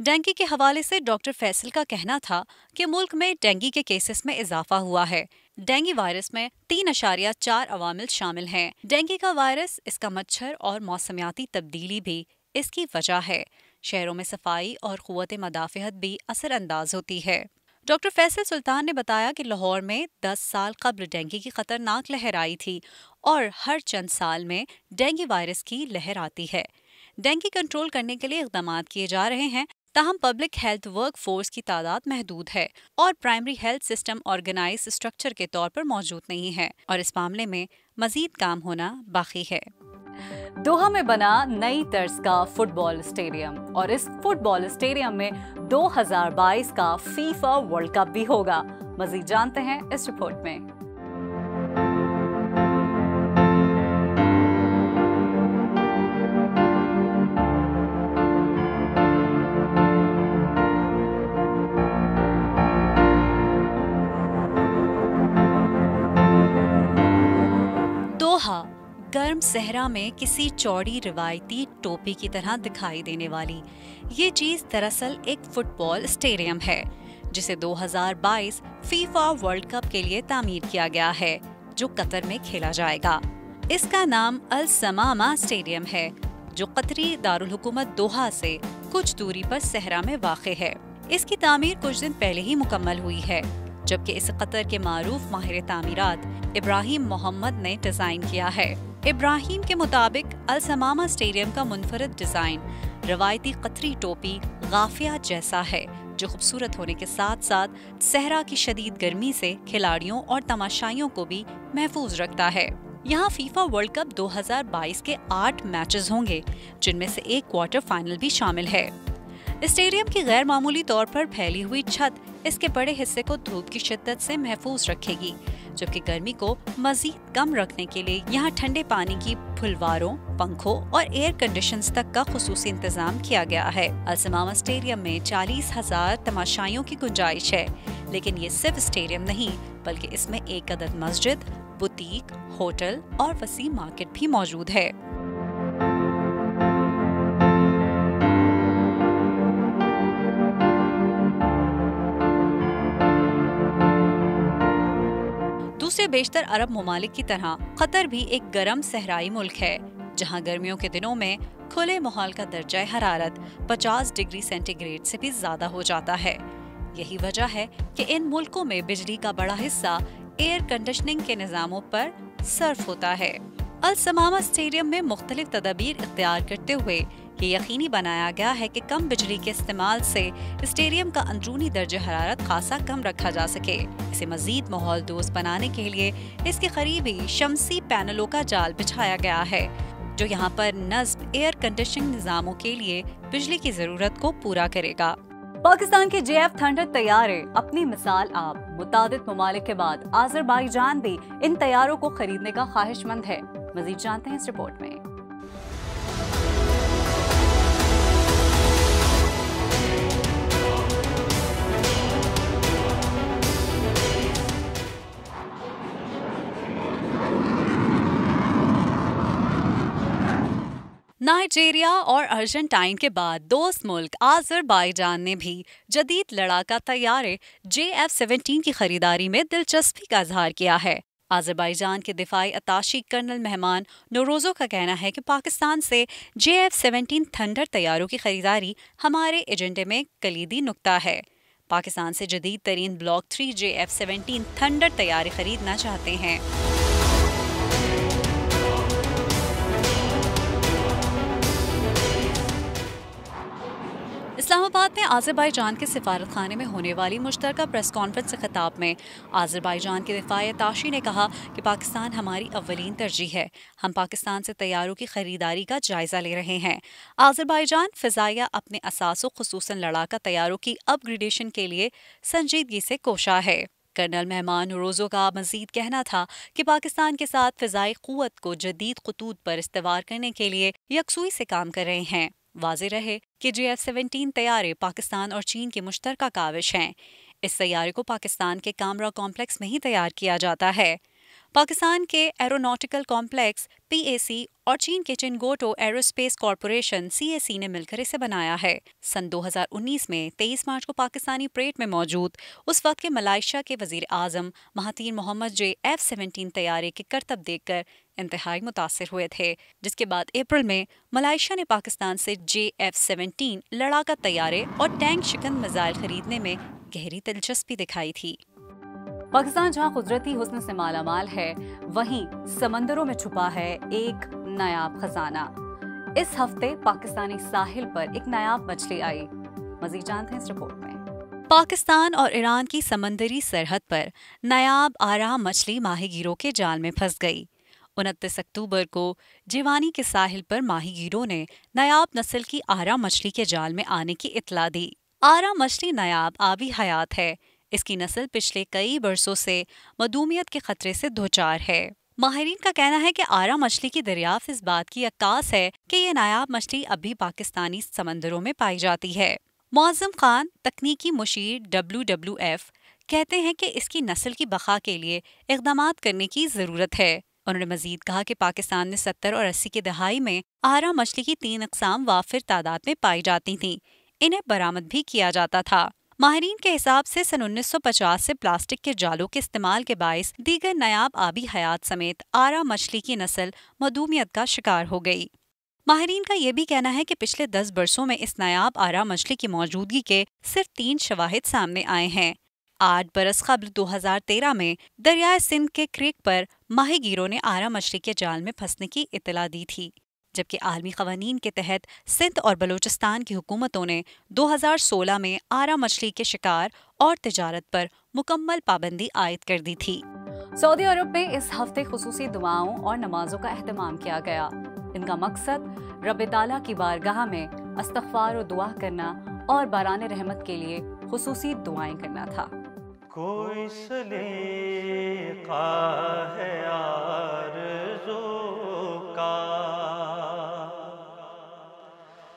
Dengue کے حوالے سے ڈاکٹر فیصل کا کہنا تھا کہ ملک میں ڈینگی کے کیسز میں اضافہ ہوا ہے۔ ڈینگی وائرس میں 3.4 عوامل شامل ہیں۔ ڈینگی کا وائرس، اس کا مچھر اور موسمیاتی تبدیلی بھی اس کی وجہ ہے۔ شہروں میں صفائی اور قوت مدافعت بھی اثر انداز ہوتی ہے۔ ڈاکٹر فیصل سلطان نے بتایا کہ لاہور میں 10 سال قبل ڈینگی کی خطرناک لہر آئی تھی اور ہر چند سال میں ڈینگی وائرس کی لہر آتی ہے۔ ڈینگی کنٹرول کرنے کے لیے اقدامات کیے جا رہے ہیں، تاہم پبلک ہیلتھ ورک فورس کی تعداد محدود ہے اور primary health system organise structure کے طور پر موجود نہیں ہے اور اس معاملے میں مزید کام ہونا باقی ہے۔ دوحہ میں بنا نئی طرز کا فٹ بال اسٹیڈیم، اور اس فٹ بال اسٹیڈیم میں 2022 کا فیفا ورلڈ کپ بھی ہوگا۔ مزید جانتے ہیں اس رپورٹ میں۔ دوحہ گرم صحرا میں کسی چوڑی روایتی ٹوپی کی طرح دکھائی دینے والی یہ چیز دراصل ایک فٹ بال اسٹیڈیم ہے، جسے 2022 فیفا ورلڈ کپ کے لیے تعمیر کیا گیا ہے، جو قطر میں کھیلا جائے گا۔ اس کا نام السمامہ اسٹیڈیم ہے، جو قطری دارالحکومت دوحہ سے کچھ دوری پر صحرا میں واقع ہے۔ اس کی تعمیر کچھ دن پہلے ہی مکمل ہوئی ہے، جبکہ اسے قطر کے معروف ماہر تعمیرات ابراہیم محمد نے ڈیزائن کیا ہے۔ ابراہیم کے مطابق السمامہ اسٹیڈیم کا منفرد ڈیزائن روایتی قطری ٹوپی غافیہ جیسا ہے، جو خوبصورت ہونے کے ساتھ ساتھ صحرا کی شدید گرمی سے کھلاڑیوں اور تماشائیوں کو بھی محفوظ رکھتا ہے۔ یہاں فیفا ورلڈ کپ 2022 کے 8 میچز ہوں گے، جن میں سے ایک کوارٹر فائنل بھی شامل ہے۔ اسٹیڈیم کی غیر معمولی طور پر پھیلی ہوئی چھت اس کے بڑے حصے کو دھوپ کی شدت سے محفوظ رکھے گی، جبکہ گرمی کو مزید کم رکھنے کے لیے یہاں ٹھنڈے پانی کی پھلواروں، پنکھوں اور ایئر کنڈیشنز تک کا خصوصی انتظام کیا گیا ہے۔ السمامہ اسٹیڈیم میں 40,000 تماشائیوں کی گنجائش ہے، لیکن یہ صرف اسٹیڈیم نہیں بلکہ اس میں ایک عدد مسجد، بوتیک، ہوٹل اور وسیع مارکیٹ بھی موجود ہے۔ دوسرے بیشتر عرب ممالک کی طرح قطر بھی ایک گرم صحرائی ملک ہے، جہاں گرمیوں کے دنوں میں کھلے ماحول کا درجہ حرارت 50 ڈگری سینٹی گریڈ سے بھی زیادہ ہو جاتا ہے۔ یہی وجہ ہے کہ ان ملکوں میں بجلی کا بڑا حصہ ایئر کنڈیشننگ کے نظاموں پر صرف ہوتا ہے۔ السمامہ اسٹیڈیم میں مختلف تدابیر اختیار کرتے ہوئے یہ یقینی بنایا گیا ہے کہ کم بجلی کے استعمال سے اسٹیڈیم کا اندرونی درجہ حرارت خاصا کم رکھا جا سکے۔ اسے مزید ماحول دوست بنانے کے لیے اس کے قریب ہی شمسی پینلوں کا جال بچھایا گیا ہے، جو یہاں پر نصب ایئر کنڈیشننگ نظاموں کے لیے بجلی کی ضرورت کو پورا کرے گا۔ پاکستان کے JF تھنڈر طیارے اپنی مثال آپ، متعدد ممالک کے بعد آذربائیجان بھی ان طیاروں کو خریدنے کا خواہش مند ہے۔ مزید جانتے ہیں اس رپورٹ میں۔ نائجیریا اور ارجنٹائن کے بعد دوست ملک آذربائیجان نے بھی جدید لڑاکا طیارے JF-17 کی خریداری میں دلچسپی کا اظہار کیا ہے۔ آذربائیجان کے دفاعی اتاشی کرنل مہمان نوروزو کا کہنا ہے کہ پاکستان سے JF-17 تھنڈر طیاروں کی خریداری ہمارے ایجنڈے میں کلیدی نقطہ ہے۔ پاکستان سے جدید ترین بلاک 3 JF-17 تھنڈر طیارے خریدنا چاہتے ہیں۔ اسلام آباد میں آذربائیجان کے سفارت خانے میں ہونے والی مشترکہ پریس کانفرنس سے خطاب میں آذربائیجان کے دفاعی اتاشی نے کہا کہ پاکستان ہماری اولین ترجیح ہے۔ ہم پاکستان سے طیاروں کی خریداری کا جائزہ لے رہے ہیں۔ آذربائیجان فضائیہ اپنے اثاثوں خصوصاً لڑاکا طیاروں کی اپ گریڈیشن کے لیے سنجیدگی سے کوشاں ہے۔ کرنل مہمان نوروزو کا مزید کہنا تھا کہ پاکستان کے ساتھ فضائی قوت کو جدید خطوط پر استوار کرنے کے لیے یکسوئی سے کام کر رہے ہیں۔ واضح رہے کہ JF-17 طیارے پاکستان اور چین کی مشترکہ کاوش ہیں۔ اس طیارے کو پاکستان کے کامرا کمپلیکس میں ہی تیار کیا جاتا ہے۔ پاکستان کے ایروناٹیکل کمپلیکس PAC اور چین کے چنگوٹو ایروسپیس کارپوریشن CAC نے مل کر اسے بنایا ہے۔ سن 2019 میں 23 مارچ کو پاکستانی پریڈ میں موجود اس وقت کے ملائیشیا کے وزیر اعظم مہاتیر محمد F-17 طیارے کے کرتب دیکھ کر انتہائی متاثر ہوئے تھے، جس کے بعد اپریل میں ملائیشیا نے پاکستان سے F-17 لڑاکا طیارے اور ٹینک شکن میزائل خریدنے میں گہری دلچسپی دکھائی تھی۔ پاکستان جہاں قدرتی حسن سے مالا مال ہے، وہیں سمندروں میں چھپا ہے ایک نایاب خزانہ۔ اس ہفتے پاکستانی ساحل پر ایک نایاب مچھلی آئی۔ مزید جانتے ہیں اس رپورٹ میں۔ پاکستان اور ایران کی سمندری سرحد پر نایاب آرا مچھلی ماہی گیروں کے جال میں پھنس گئی۔ 29 اکتوبر کو جیوانی کے ساحل پر ماہی گیروں نے نایاب نسل کی آرا مچھلی کے جال میں آنے کی اطلاع دی۔ آرا مچھلی نایاب آبی حیات ہے۔ اس کی نسل پچھلے کئی برسوں سے معدومیت کے خطرے سے دوچار ہے۔ ماہرین کا کہنا ہے کہ آرا مچھلی کی دریافت اس بات کی عکاس ہے کہ یہ نایاب مچھلی اب بھی پاکستانی سمندروں میں پائی جاتی ہے۔ معظم خان، تکنیکی مشیر WWF، کہتے ہیں کہ اس کی نسل کی بقا کے لیے اقدامات کرنے کی ضرورت ہے۔ انہوں نے مزید کہا کہ پاکستان میں 70 اور 80 کی دہائی میں آرا مچھلی کی 3 اقسام وافر تعداد میں پائی جاتی تھیں۔ انہیں برآمد بھی کیا جاتا تھا۔ ماہرین کے حساب سے سن 1950 سے پلاسٹک کے جالوں کے استعمال کے باعث دیگر نایاب آبی حیات سمیت آرا مچھلی کی نسل معدومیت کا شکار ہو گئی۔ ماہرین کا یہ بھی کہنا ہے کہ پچھلے 10 برسوں میں اس نایاب آرا مچھلی کی موجودگی کے صرف 3 شواہد سامنے آئے ہیں۔ 8 برس قبل 2013 میں دریائے سندھ کے کریک پر ماہی گیروں نے آرا مچھلی کے جال میں پھنسنے کی اطلاع دی تھی، جبکہ عالمی قوانین کے تحت سندھ اور بلوچستان کی حکومتوں نے 2016 میں آرا مچھلی کے شکار اور تجارت پر مکمل پابندی عائد کر دی تھی۔ سعودی عرب میں اس ہفتے خصوصی دعاؤں اور نمازوں کا اہتمام کیا گیا۔ ان کا مقصد رب تعالیٰ کی بارگاہ میں استغفار و دعا کرنا اور باران رحمت کے لیے خصوصی دعائیں کرنا تھا۔ کوئی سلیقہ ہے آرزو کا۔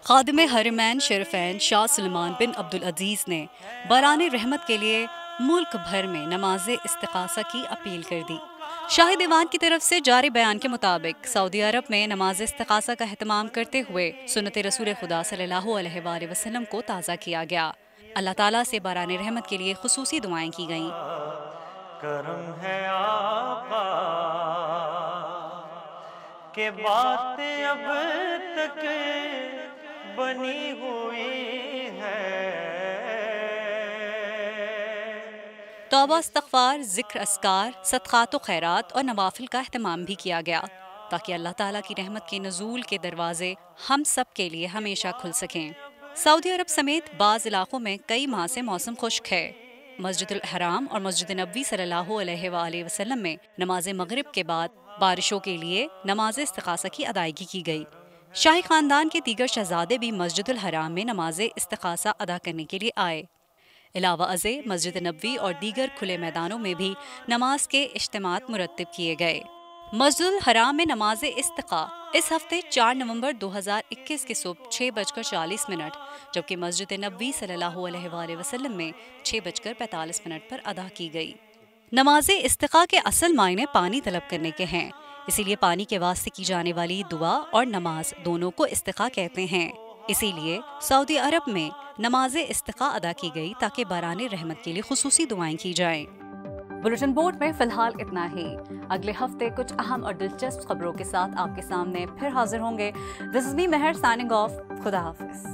خادم حرمین شریفین شاہ سلمان بن عبدالعزیز نے باران رحمت کے لیے ملک بھر میں نماز استغاثہ کی اپیل کر دی۔ شاہی دیوان کی طرف سے جاری بیان کے مطابق سعودی عرب میں نماز استغاثہ کا اہتمام کرتے ہوئے سنت رسول خدا صلی اللہ علیہ وآلہ وسلم کو تازہ کیا گیا۔ اللہ تعالیٰ سے باران رحمت کے لیے خصوصی دعائیں کی گئیں۔ کرم ہے آقا کہ بات اب تک بنی ہوئی ہے۔ توبہ، استغفار، ذکر، اذکار، صدقات و خیرات اور نوافل کا اہتمام بھی کیا گیا تاکہ اللہ تعالیٰ کی رحمت کے نزول کے دروازے ہم سب کے لیے ہمیشہ کھل سکیں۔ سعودی عرب سمیت بعض علاقوں میں کئی ماہ سے موسم خشک ہے۔ مسجد الحرام اور مسجد نبوی صلی اللہ علیہ وآلہ وسلم میں نماز مغرب کے بعد بارشوں کے لیے نماز استغاثہ کی ادائیگی کی گئی۔ شاہی خاندان کے دیگر شہزادے بھی مسجد الحرام میں نماز استغاثہ ادا کرنے کے لیے آئے۔ علاوہ ازیں مسجد نبوی اور دیگر کھلے میدانوں میں بھی نماز کے اجتماعات مرتب کیے گئے۔ مسجد الحرام میں نماز استسقاء اس ہفتے 4 نومبر 2021 کی صبح 6:40 جبکہ مسجد نبوی صلی اللہ علیہ وآلہ وسلم میں 6:45 پر ادا کی گئی۔ نماز استسقاء کے اصل معنی پانی طلب کرنے کے ہیں، اسی لیے پانی کے واسطے کی جانے والی دعا اور نماز دونوں کو استسقاء کہتے ہیں۔ اسی لیے سعودی عرب میں نماز استسقاء ادا کی گئی تاکہ باران رحمت کے لیے خصوصی دعائیں کی جائیں۔ بلٹن بورڈ میں فی الحال اتنا ہی۔ اگلے ہفتے کچھ اہم اور دلچسپ خبروں کے ساتھ آپ کے سامنے پھر حاضر ہوں گے۔ دس از می مہر سائننگ آف۔ خدا حافظ۔